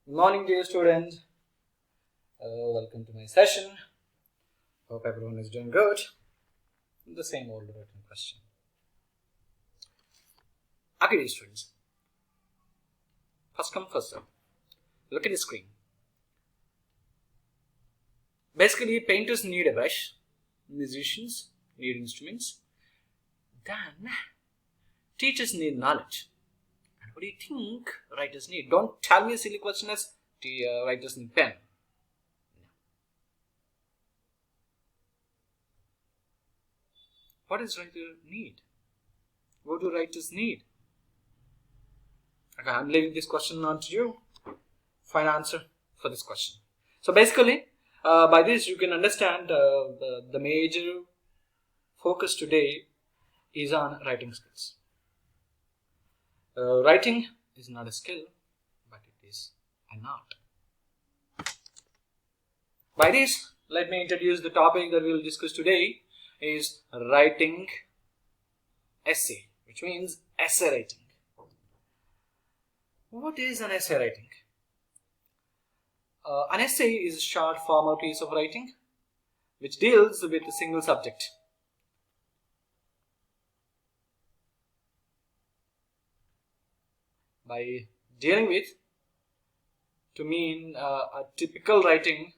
Good morning, dear students. Welcome to my session. Hope everyone is doing good. The same old written question. Okay, dear students. First come, first serve. Look at the screen. Basically, painters need a brush. Musicians need instruments. Then, teachers need knowledge. And what do you think writers need? Don't tell me a silly question as writers need pen. What does writer need? What do writers need? Okay, I'm leaving this question on to you. Find answer for this question. So basically, by this you can understand the major focus today is on writing skills. Writing is not a skill, but it is an art. By this, let me introduce the topic that we will discuss today is writing essay, which means essay writing. What is an essay writing? An essay is a short formal piece of writing which deals with a single subject. By dealing with, to mean a typical writing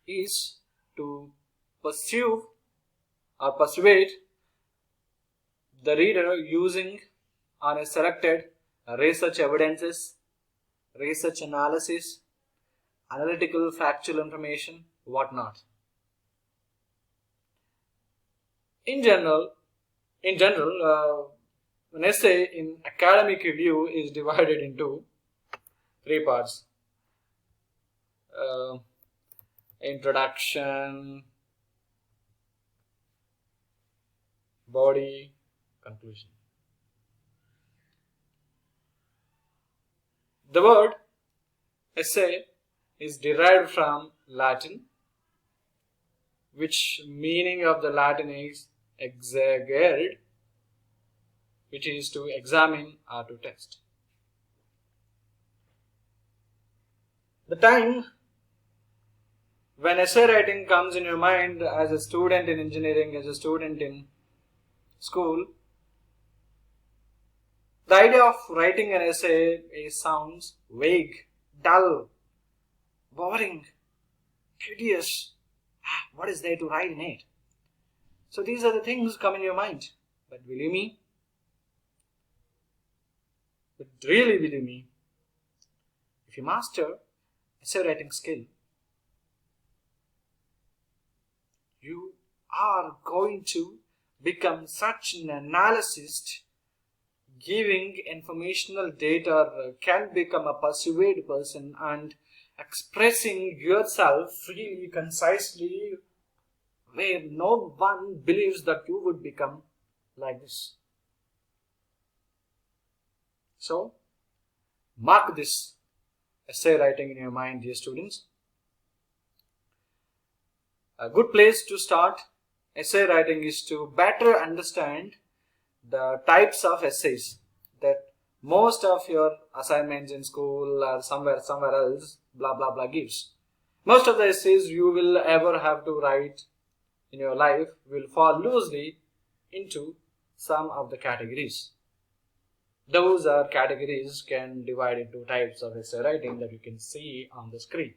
is to pursue or persuade the reader using on a selected research evidences, research analysis, analytical factual information, whatnot. In general, an essay in academic review is divided into three parts. Introduction, body, conclusion. The word essay is derived from Latin, which meaning of the Latin is exagere, which is to examine or to test. The time when essay writing comes in your mind as a student in engineering, as a student in school, the idea of writing an essay sounds vague, dull, boring, tedious. What is there to write in it? So these are the things come in your mind. But believe me, if you master essay writing skill, you are going to become such an analyst, giving informational data, can become a persuade person and expressing yourself freely, concisely, where no one believes that you would become like this. So, mark this essay writing in your mind, dear students. A good place to start essay writing is to better understand the types of essays that most of your assignments in school or somewhere else blah blah blah gives. Most of the essays you will ever have to write in your life will fall loosely into some of the categories. Those are categories can divide into types of essay writing that you can see on the screen.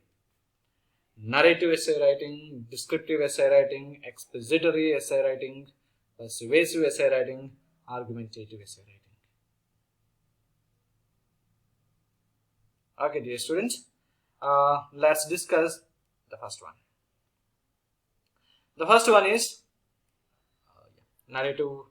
Narrative essay writing, descriptive essay writing, expository essay writing, persuasive essay writing, argumentative essay writing. Okay, dear students, let's discuss the first one. The first one is narrative,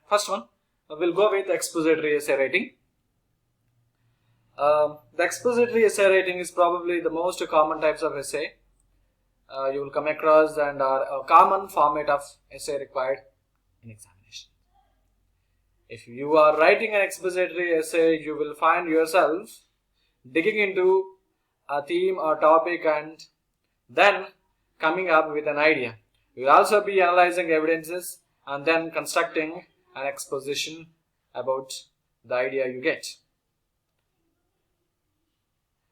first one, we'll go with expository essay writing. The expository essay writing is probably the most common types of essay you will come across and are a common format of essay required in examination. If you are writing an expository essay, you will find yourself digging into a theme or topic and then coming up with an idea. You will also be analyzing evidences and then constructing an exposition about the idea you get.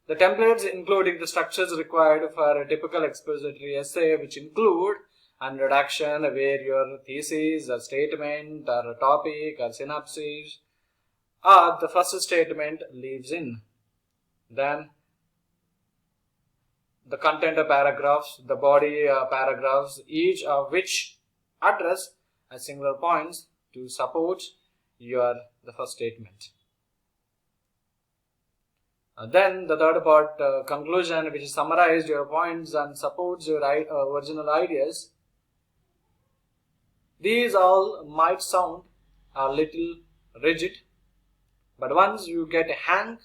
The templates including the structures required for a typical expository essay, which include an introduction where your thesis or statement or a topic or synopsis or the first statement leaves in. Then the content paragraphs, the body paragraphs, each of which address a singular points to support the first statement. Then the third part, conclusion, which summarized your points and supports your original ideas. These all might sound a little rigid, but once you get a hang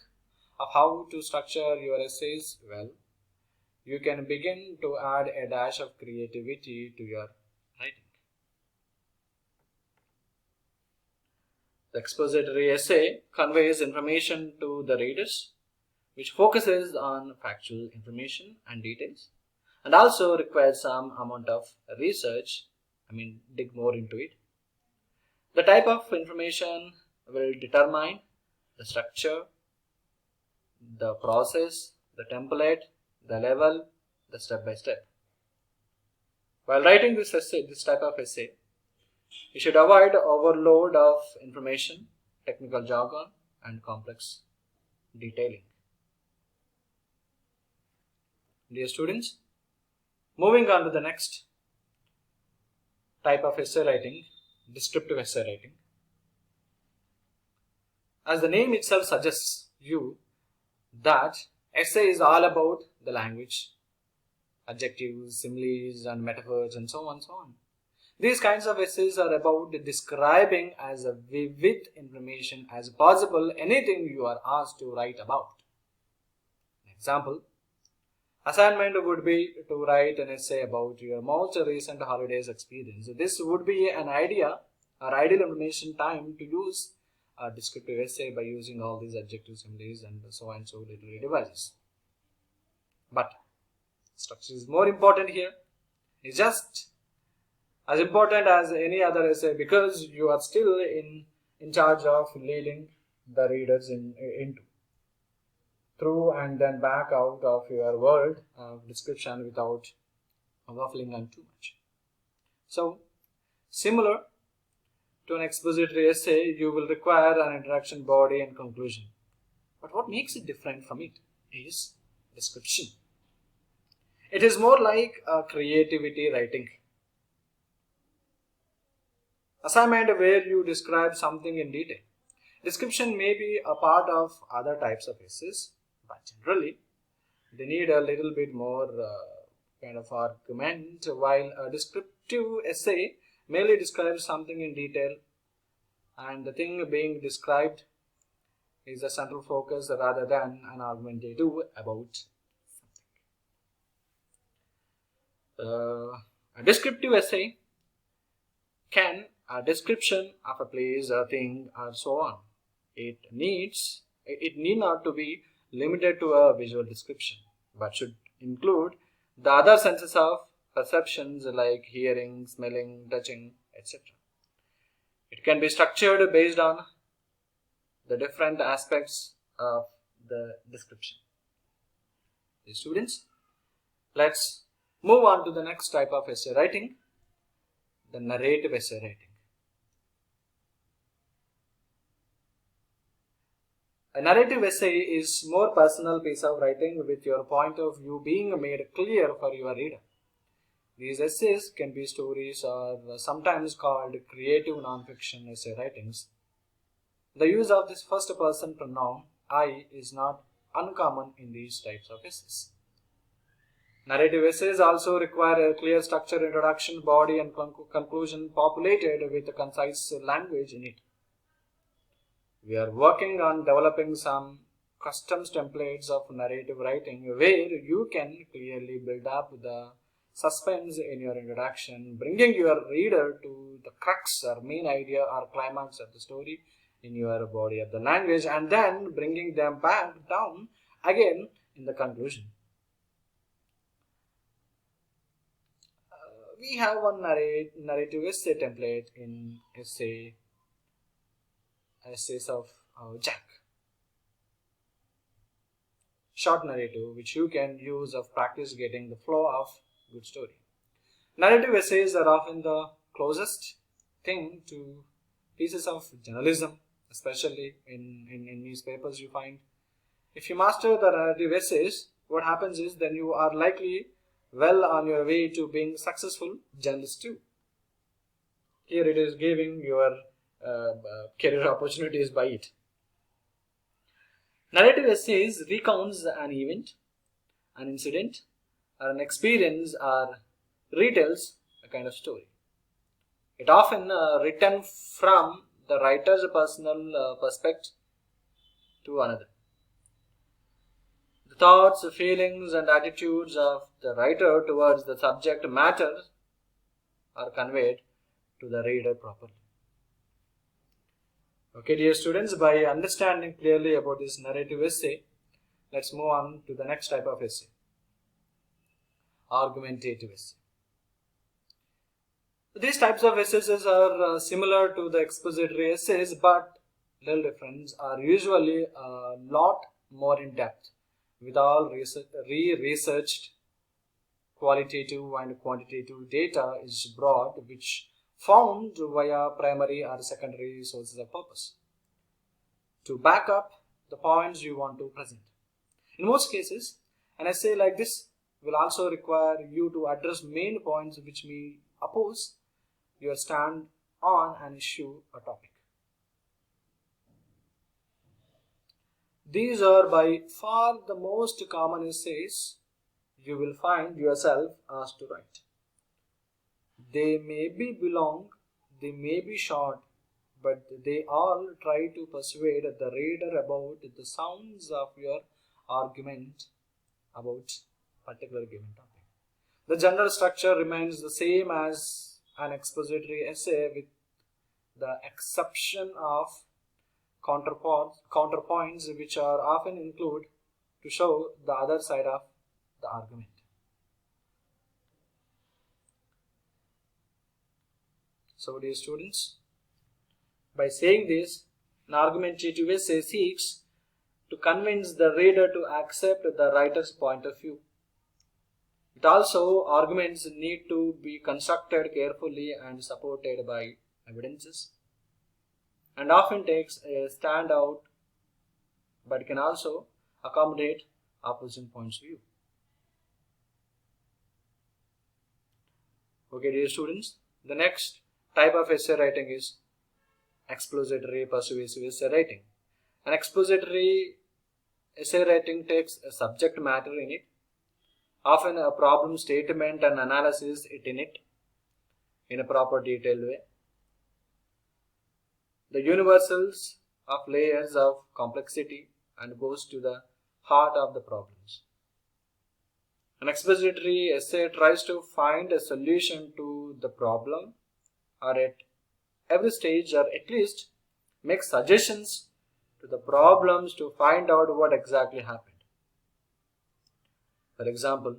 of how to structure your essays well, you can begin to add a dash of creativity to your writing. The expository essay conveys information to the readers, which focuses on factual information and details, and also requires some amount of research, dig more into it. The type of information will determine the structure, the process, the template, the level, the step by step. While writing this type of essay, you should avoid overload of information, technical jargon, and complex detailing. Dear students, moving on to the next type of essay writing, descriptive essay writing. As the name itself suggests you that essay is all about the language, adjectives, similes and metaphors and so on and so on. These kinds of essays are about describing as vivid information as possible anything you are asked to write about. Example, assignment would be to write an essay about your most recent holidays experience. This would be an idea or ideal information time to use a descriptive essay by using all these adjectives, similes and so and so literary devices. But structure is more important here. It's just as important as any other essay because you are still in charge of leading the readers into through and then back out of your word description without waffling on too much. So, similar to an expository essay, you will require an introduction, body and conclusion. But what makes it different from it is description. It is more like a creativity writing. Assignment where you describe something in detail. Description may be a part of other types of essays, but generally they need a little bit more kind of argument, while a descriptive essay merely describes something in detail and the thing being described is a central focus rather than an argumentative about something. A descriptive essay can a description of a place, a thing, or so on. It need not to be limited to a visual description, but should include the other senses of perceptions like hearing, smelling, touching, etc. It can be structured based on the different aspects of the description. The students, let's move on to the next type of essay writing, the narrative essay writing. A narrative essay is more personal piece of writing with your point of view being made clear for your reader. These essays can be stories or sometimes called creative non-fiction essay writings. The use of this first person pronoun, I, is not uncommon in these types of essays. Narrative essays also require a clear structure, introduction, body and conclusion populated with a concise language in it. We are working on developing some custom templates of narrative writing where you can clearly build up the suspense in your introduction, bringing your reader to the crux or main idea or climax of the story in your body of the language, and then bringing them back down again in the conclusion. We have one narrative essay template in essay essays of Jack. Short narrative which you can use of practice getting the flow of good story. Narrative essays are often the closest thing to pieces of journalism, especially in newspapers you find. If you master the narrative essays, what happens is then you are likely well on your way to being successful journalist too. Here it is giving your career opportunities by it. Narrative essays recounts an event, an incident, or an experience, or retells a kind of story. It often written from the writer's personal perspective to another. The thoughts, feelings, and attitudes of the writer towards the subject matter are conveyed to the reader properly. Okay, dear students, by understanding clearly about this narrative essay, let's move on to the next type of essay, argumentative essay. These types of essays are similar to the expository essays, but little difference, are usually a lot more in depth, with all researched qualitative and quantitative data is brought, which found via primary or secondary sources of purpose to back up the points you want to present. In most cases, an essay like this will also require you to address main points which may oppose your stand on an issue or topic. These are by far the most common essays you will find yourself asked to write. They may be long, they may be short, but they all try to persuade the reader about the sounds of your argument about a particular given topic. The general structure remains the same as an expository essay, with the exception of counterpoints which are often included to show the other side of the argument. So dear students, by saying this, an argumentative essay seeks to convince the reader to accept the writer's point of view. It also, arguments need to be constructed carefully and supported by evidences, and often takes a stand out, but can also accommodate opposing points of view. Okay, dear students, the next type of essay writing is expository persuasive essay writing. An expository essay writing takes a subject matter in it, often a problem statement and analysis in it in a proper detailed way. The universals of layers of complexity and goes to the heart of the problems. An expository essay tries to find a solution to the problem, or at every stage, or at least make suggestions to the problems to find out what exactly happened. For example,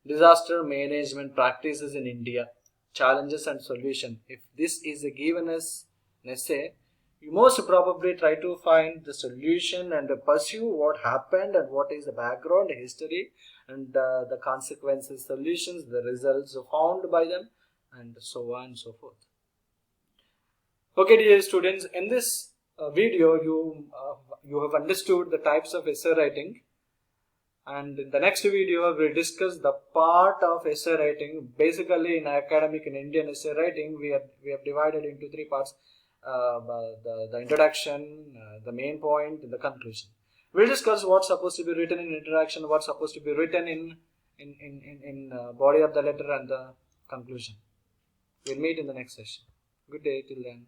disaster management practices in India, challenges and solution. If this is given as an essay, you most probably try to find the solution and pursue what happened and what is the background, history, and the consequences, solutions, the results found by them, and so on and so forth. Okay, dear students, in this video you have understood the types of essay writing, and in the next video we will discuss the part of essay writing. Basically, in academic, in Indian essay writing, we have divided into three parts: the introduction, the main point, and the conclusion. We'll discuss what's supposed to be written in introduction, what's supposed to be written in body of the letter, and the conclusion. We'll meet in the next session. Good day till then.